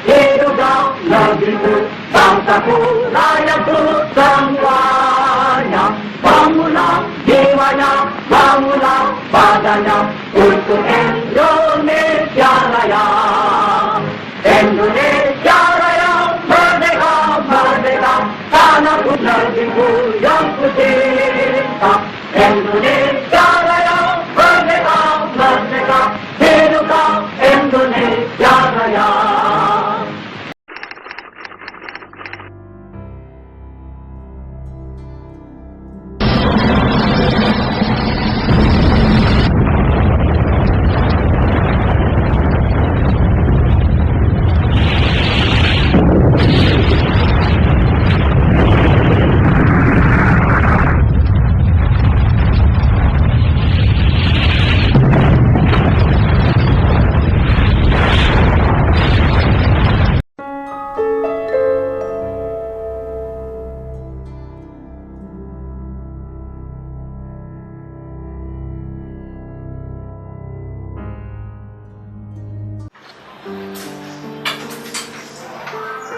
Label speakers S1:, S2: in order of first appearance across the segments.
S1: hiduplah negeriku, bangsaku, rakyatku semuanya. Bangunlah jiwanya, bangunlah badannya untuk Indonesia Raya. Indonesia Raya, merdeka, merdeka, tanahku negeriku yang ku cinta. Indonesia Raya, merdeka, merdeka, hiduplah Indonesia Raya.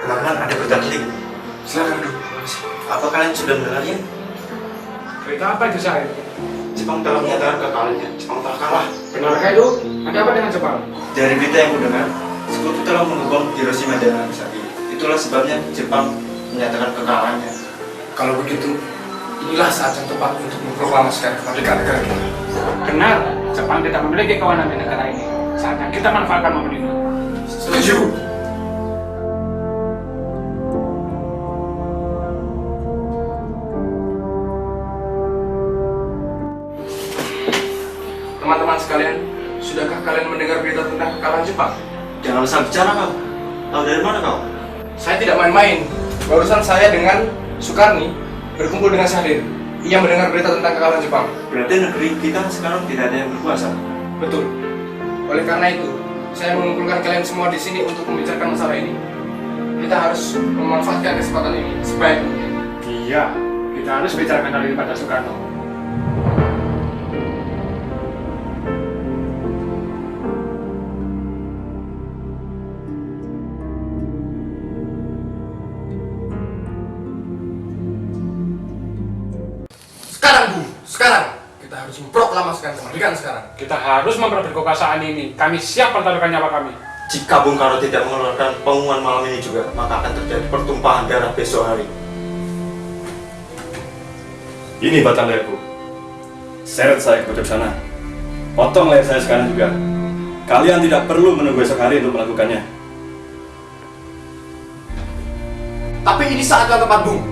S2: Teman-teman, ada berita penting.
S3: Silakan duduk.
S2: Apa kalian sudah mendengarnya?
S3: Berita apa itu, Syahid?
S2: Jepang telah menyatakan kekalahannya. Jepang telah kalah.
S3: Benarkah itu? Ada apa dengan Jepang?
S2: Dari berita yang kudengar, sekutu telah mengebom Hiroshima dan Nagasaki. Itulah sebabnya Jepang menyatakan kekalahannya.
S3: Kalau begitu, inilah saat yang tepat untuk memproklamasikan kemerdekaan negara kita. Benar, Jepang tidak memiliki kewenangan di negara ini. Saatnya kita manfaatkan momen ini. Setuju. Teman-teman sekalian, sudahkah kalian mendengar berita tentang kekalahan Jepang?
S2: Jangan asal bicara kau. Tahu dari mana kau?
S3: Saya tidak main-main. Barusan saya dengan Sukarni berkumpul dengan Syahrir. Ia mendengar berita tentang kekalahan Jepang.
S2: Berarti negeri kita sekarang tidak ada yang berkuasa.
S3: Betul. Oleh karena itu, saya mengumpulkan kalian semua di sini untuk membicarakan masalah ini. Kita harus memanfaatkan kesempatan ini sebaik mungkin. Iya, kita harus bicarakan hal ini pada Soekarno. Sekarang kita harus memproklamasikan kemerdekaan sekarang. Kita harus memperebutkan kekuasaan ini. Kami siap pertaruhkan nyawa kami.
S2: Jika Bung Karno tidak mengeluarkan pengumuman malam ini juga, maka akan terjadi pertumpahan darah besok hari.
S4: Ini batang leherku. Seret saya ke sana. Potong leher saya sekarang juga. Kalian tidak perlu menunggu esok hari untuk melakukannya.
S3: Tapi ini saat yang tepat, Bung.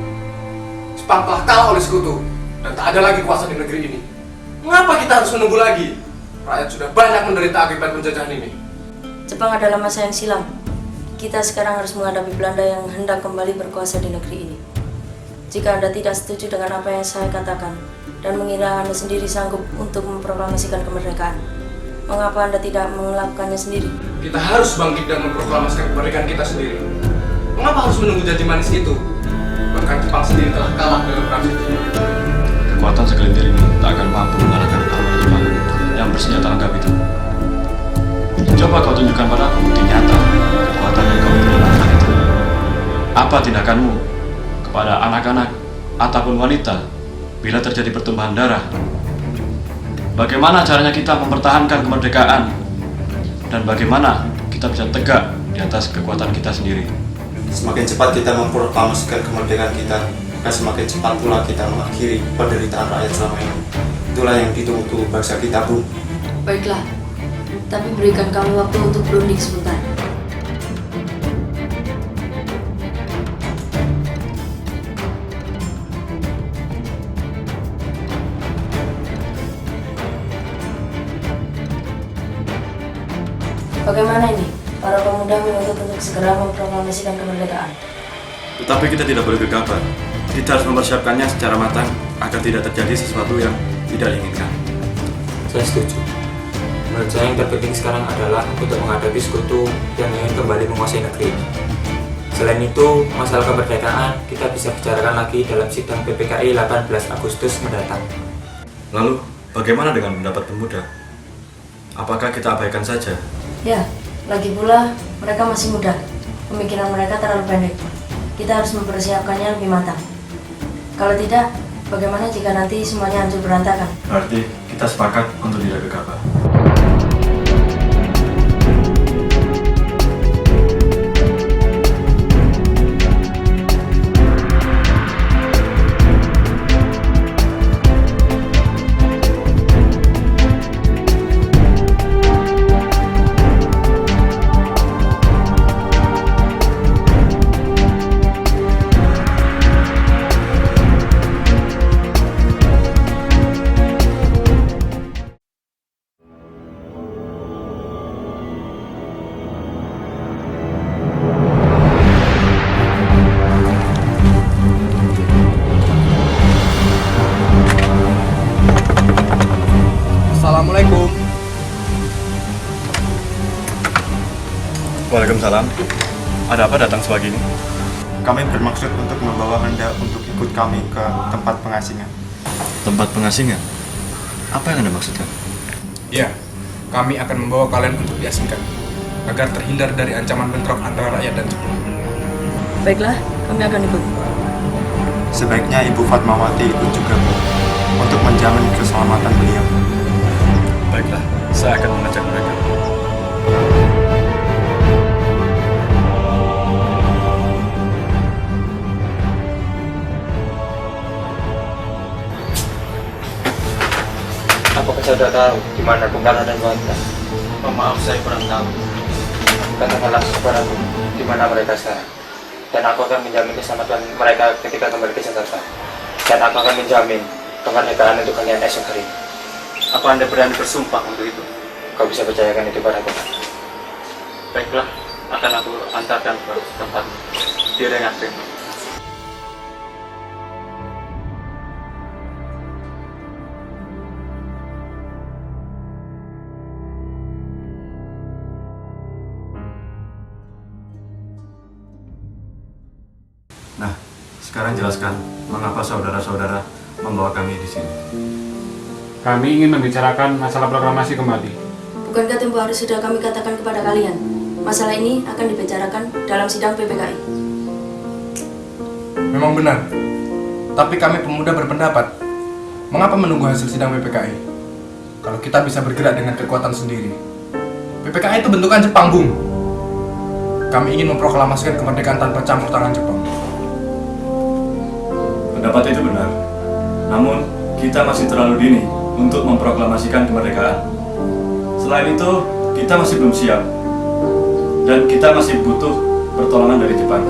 S3: Jepang telah kalah oleh sekutu dan tak ada lagi kuasa di negeri ini. Mengapa kita harus menunggu lagi? Rakyat sudah banyak menderita akibat penjajahan ini.
S5: Jepang adalah masa yang silam. Kita sekarang harus menghadapi Belanda yang hendak kembali berkuasa di negeri ini. Jika Anda tidak setuju dengan apa yang saya katakan dan mengira Anda sendiri sanggup untuk memproklamasikan kemerdekaan, mengapa Anda tidak melakukannya sendiri?
S3: Kita harus bangkit dan memproklamasikan kemerdekaan kita sendiri. Mengapa harus menunggu janji manis itu? Bahkan Jepang sendiri telah kalah dalam perang itu.
S4: Kekuatan segelintir ini tak akan mampu mengalahkan armada Jepang yang bersenjata lengkap itu. Coba kau tunjukkan padaku bukti nyata kekuatan yang kau gunakan itu. Apa tindakanmu kepada anak-anak ataupun wanita bila terjadi pertumpahan darah? Bagaimana caranya kita mempertahankan kemerdekaan? Dan bagaimana kita bisa tegak di atas kekuatan kita sendiri?
S2: Semakin cepat kita memproklamasikan kemerdekaan kita, maka semakin cepat pula kita mengakhiri penderitaan rakyat selama ini. Itulah yang ditunggu bangsa kita, Bung.
S5: Baiklah, tapi berikan kami waktu untuk berunding sebentar. Bagaimana ini? Para pemuda menuntut untuk segera memproklamasikan kemerdekaan.
S4: Tetapi kita tidak boleh gegabah. Kita harus mempersiapkannya secara matang agar tidak terjadi sesuatu yang tidak diinginkan.
S6: Saya setuju. Menurut saya yang terpenting sekarang adalah untuk menghadapi sekutu yang ingin kembali menguasai negeri. Selain itu, masalah kemerdekaan kita bisa bicarakan lagi dalam sidang PPKI 18 Agustus mendatang.
S4: Lalu, bagaimana dengan pendapat pemuda? Apakah kita abaikan saja?
S5: Ya, lagi pula mereka masih muda. pemikiran mereka terlalu pendek. Kita harus mempersiapkannya lebih matang. Kalau tidak, bagaimana jika nanti semuanya hancur berantakan?
S4: Berarti kita sepakat untuk tidak gegabah.
S3: Assalamualaikum.
S4: Waalaikumsalam. Ada apa datang sepagi ini?
S2: Kami bermaksud untuk membawa Anda untuk ikut kami ke tempat pengasingan.
S4: Tempat pengasingan? Apa yang Anda maksudkan?
S3: Ya, kami akan membawa kalian untuk diasingkan agar terhindar dari ancaman bentrok antara rakyat dan Jepang.
S5: Baiklah, kami akan ikut.
S2: Sebaiknya Ibu Fatmawati ikut juga, Bu, untuk menjamin keselamatan beliau.
S4: Baiklah, saya akan mengajak mereka.
S6: Apakah saudara tahu di mana Kumbalan dan Wanda?
S2: Maaf, saya kurang tahu.
S6: Katakanlah kepadaku di mana mereka sekarang. Dan aku akan menjamin keselamatan mereka ketika kembali ke Jakarta. Dan aku akan menjamin kemerdekaan untuk kalian esok hari.
S2: Apa Anda berani bersumpah untuk itu?
S6: Kau bisa percayakan itu padaku.
S2: Baiklah, akan aku antarkan ke tempat dia yang aktif.
S4: Nah, sekarang jelaskan mengapa saudara-saudara membawa kami di sini.
S7: Kami ingin membicarakan masalah proklamasi kembali.
S5: Bukankah tempoh hari sudah kami katakan kepada kalian, masalah ini akan dibicarakan dalam sidang PPKI?
S3: Memang benar. Tapi kami pemuda berpendapat, mengapa menunggu hasil sidang PPKI? Kalau kita bisa bergerak dengan kekuatan sendiri. PPKI itu bentukan Jepang, Bung. Kami ingin memproklamasikan kemerdekaan tanpa campur tangan Jepang.
S4: Pendapat itu benar. Namun, kita masih terlalu dini untuk memproklamasikan kemerdekaan. Selain itu, kita masih belum siap. Dan kita masih butuh pertolongan dari Jepang.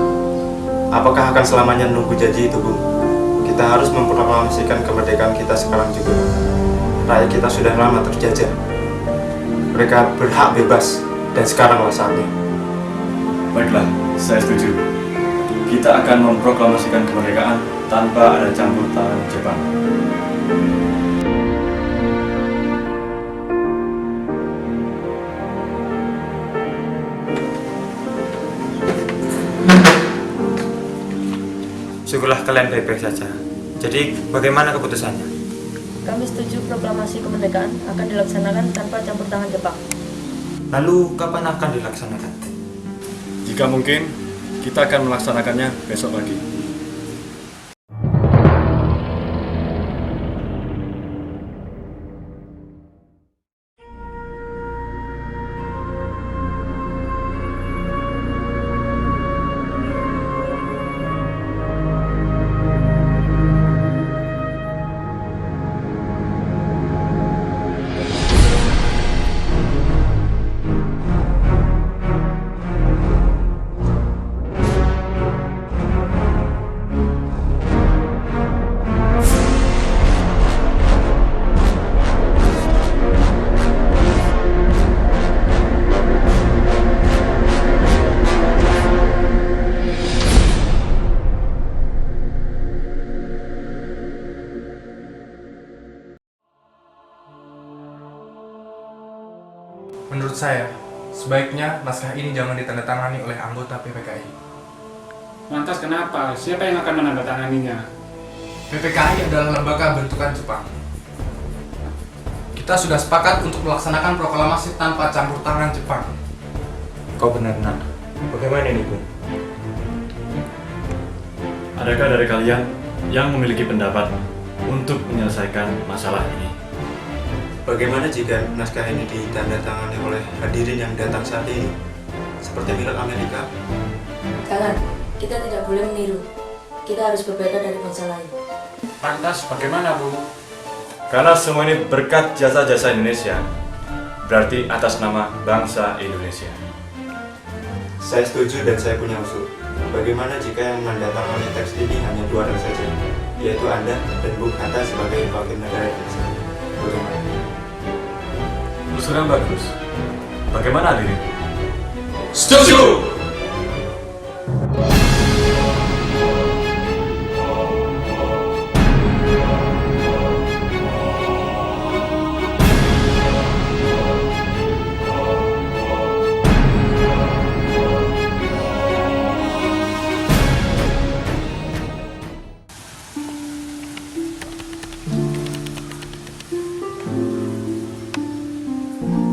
S2: Apakah akan selamanya menunggu janji itu, Bu? Kita harus memproklamasikan kemerdekaan kita sekarang juga. Rakyat kita sudah lama terjajah. Mereka berhak bebas, dan sekaranglah saatnya.
S4: Baiklah, saya setuju. Kita akan memproklamasikan kemerdekaan tanpa ada campur tangan Jepang.
S6: Syukurlah kalian baik-baik saja. Jadi, bagaimana keputusannya?
S5: Kami setuju proklamasi kemerdekaan akan dilaksanakan tanpa campur tangan Jepang.
S6: Lalu, kapan akan dilaksanakan?
S4: Jika mungkin, kita akan melaksanakannya besok pagi.
S3: Menurut saya, sebaiknya naskah ini jangan ditandatangani oleh anggota PPKI.
S7: Lantas kenapa? Siapa yang akan menandatanganinya?
S3: PPKI adalah lembaga bentukan Jepang. Kita sudah sepakat untuk melaksanakan proklamasi tanpa campur tangan Jepang.
S6: Kau benar, Nan. Bagaimana ini, Bung?
S4: Adakah dari kalian yang memiliki pendapat untuk menyelesaikan masalah ini?
S2: Bagaimana jika naskah ini ditandatangani oleh hadirin yang datang saat ini? Seperti milik Amerika?
S5: Jangan, kita tidak boleh meniru. Kita harus berbeda dari bangsa lain.
S7: Lantas bagaimana, Bu?
S4: Karena semua ini berkat jasa-jasa Indonesia, berarti atas nama bangsa Indonesia.
S2: Saya setuju dan saya punya usul. Bagaimana jika yang menandatangani teks ini hanya dua orang saja, yaitu Anda dan Bung Hatta sebagai wakil negara Indonesia? Bagaimana?
S4: Usulan bagus. Bagaimana hadirin?
S3: Setuju!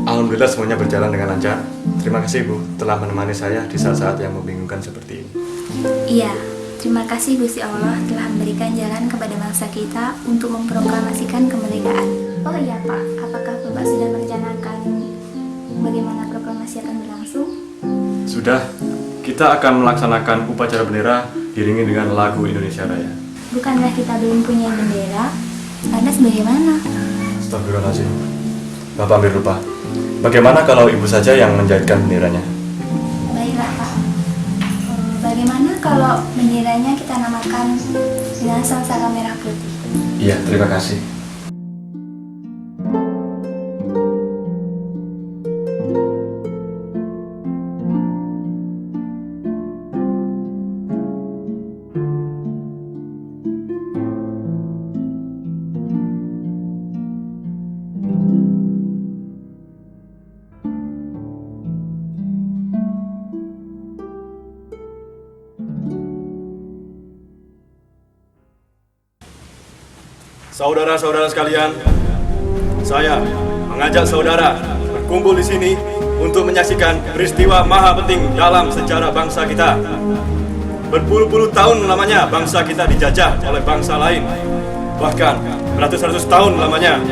S4: Alhamdulillah semuanya berjalan dengan lancar. Terima kasih Bu telah menemani saya di saat-saat yang membingungkan seperti ini.
S8: Iya, terima kasih Gusti Allah telah memberikan jalan kepada bangsa kita untuk memproklamasikan kemerdekaan. Oh iya Pak, apakah Bapak sudah merencanakan bagaimana proklamasi akan berlangsung?
S4: Sudah, kita akan melaksanakan upacara bendera diiringi dengan lagu Indonesia Raya.
S8: Bukankah kita belum punya bendera? Lantas bagaimana?
S4: Astagfirullahaladzim. Bapak ambil lupa. Bagaimana kalau ibu saja yang menjahitkan benderanya?
S8: Baiklah Pak. Bagaimana kalau benderanya kita namakan dengan sangsaka merah putih?
S4: Iya, terima kasih. Saudara-saudara sekalian, saya mengajak saudara berkumpul di sini untuk menyaksikan peristiwa maha penting dalam sejarah bangsa kita. Berpuluh-puluh tahun lamanya bangsa kita dijajah oleh bangsa lain, bahkan beratus-ratus tahun lamanya.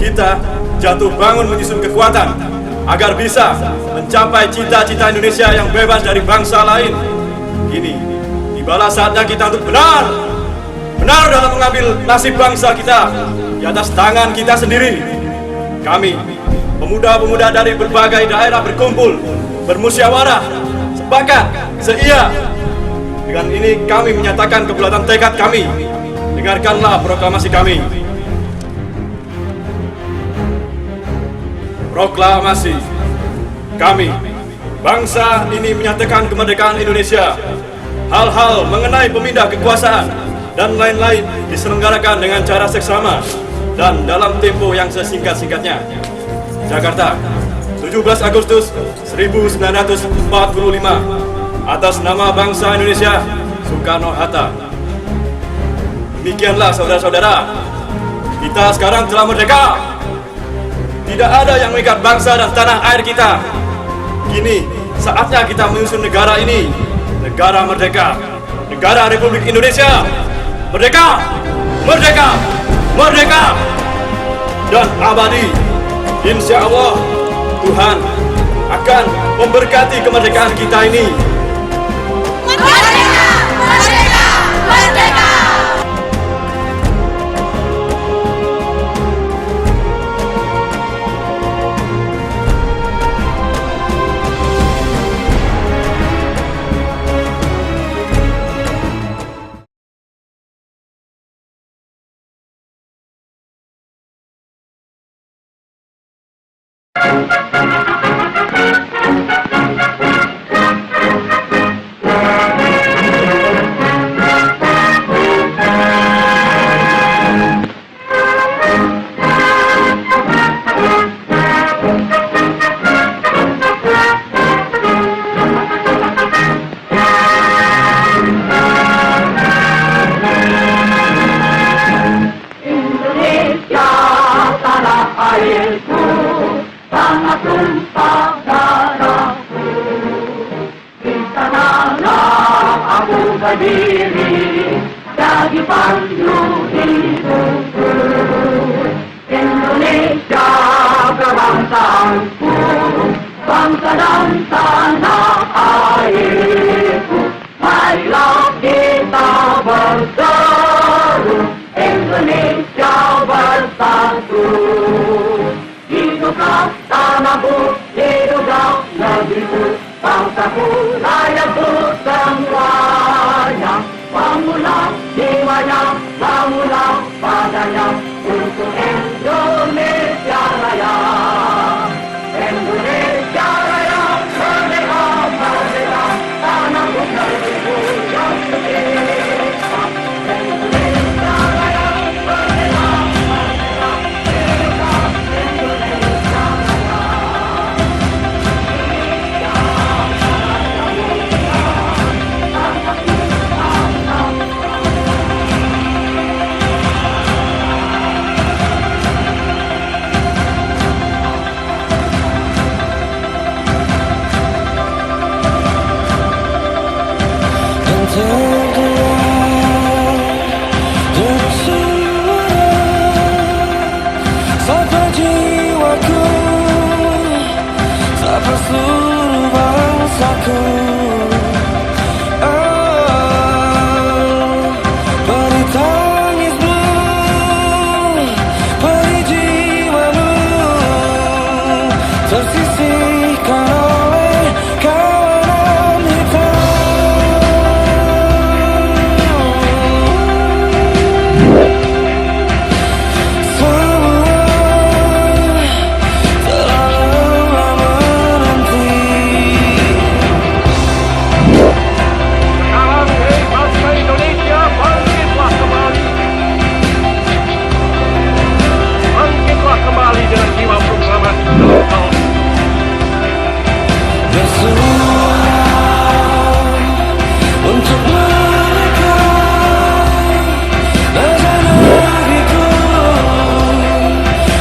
S4: Kita jatuh bangun menyusun kekuatan agar bisa mencapai cita-cita Indonesia yang bebas dari bangsa lain. Kini tibalah saatnya kita untuk benar dalam mengambil nasib bangsa kita di atas tangan kita sendiri. Kami, pemuda-pemuda dari berbagai daerah berkumpul, bermusyawarah, sepakat, seia. Dengan ini kami menyatakan kebulatan tekad kami. Dengarkanlah proklamasi kami. Proklamasi. Kami, bangsa ini menyatakan kemerdekaan Indonesia. Hal-hal mengenai pemindah kekuasaan dan lain-lain diselenggarakan dengan cara seksama dan dalam tempo yang sesingkat-singkatnya. Jakarta, 17 Agustus 1945, atas nama bangsa Indonesia, Soekarno-Hatta. Demikianlah saudara-saudara, kita sekarang telah merdeka. Tidak ada yang mengikat bangsa dan tanah air kita. Kini saatnya kita menyusun negara ini, negara merdeka, negara Republik Indonesia. Merdeka, merdeka, merdeka, dan abadi. Insya Allah, Tuhan akan memberkati kemerdekaan kita ini.
S9: Merdeka, merdeka, merdeka.
S1: sanalah aku berdiri jadi pandu hidupku. Indonesia kebangsaanku, bangsa dan tanah airku. Marilah kita berseru, Indonesia bersatu. Hiduplah tanahku, hiduplah negeriku, bangsaku, rakyatku semuanya. Bangunlah jiwanya, bangunlah padanya untuk Indonesia Raya. Indonesia Raya, merdeka, merdeka, tanahku negeriku yang suci. Indonesia Raya, merdeka, merdeka, merdeka, Indonesia Raya.
S10: Sapa jiwaku, sapa seluruh bangsaku. Beri tangismu, beri jiwamu, tersisihkan oleh kawanan hitam. Untuk mereka, raja negeriku,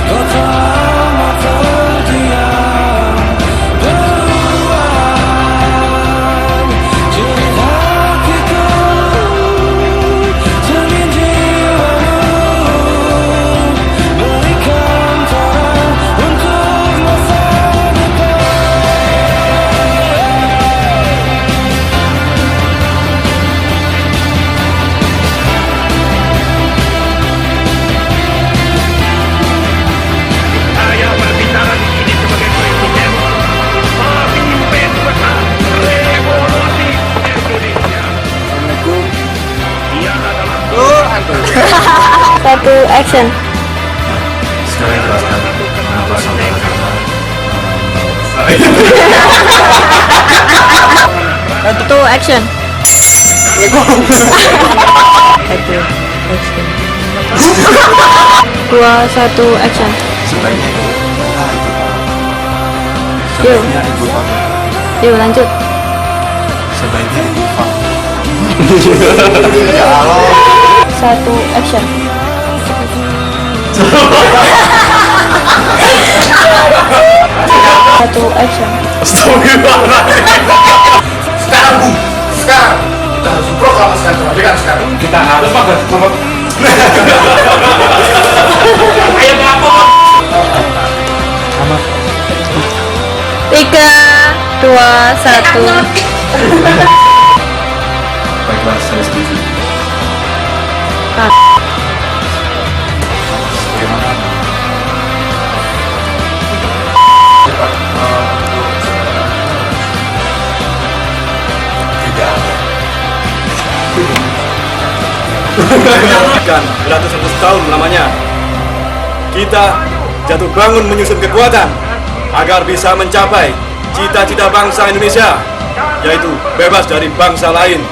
S10: kau telah terdiam. Beruang jerit hatiku, cermin jiwamu, berikan terang untuk masa depan.
S1: Saya berbicara di sini sebagai presiden, pemimpin besar revolusi Indonesia. Assalamualaikum. Dia adalah
S5: Satu, action.
S4: Sekarang jelaskan kenapa sampai
S5: Satu, action. Dua, satu, action.
S2: Sebaiknya ibu
S5: Yuk.
S2: Sebaiknya ibu paham.
S5: Yuk, lanjut.
S2: Sebaiknya ibu paham.
S5: Satu, action. Satu, action.
S3: Sekarang kita harus proklamasikan kemerdekaan sekarang. Kita harus ayo ngapa?
S5: 3, 2, 1.
S2: Baiklah, saya setuju. Bagaimana? Tidak ada.
S4: Kan beratus-ratus tahun lamanya kita jatuh bangun menyusun kekuatan agar bisa mencapai cita-cita bangsa Indonesia, yaitu bebas dari bangsa lain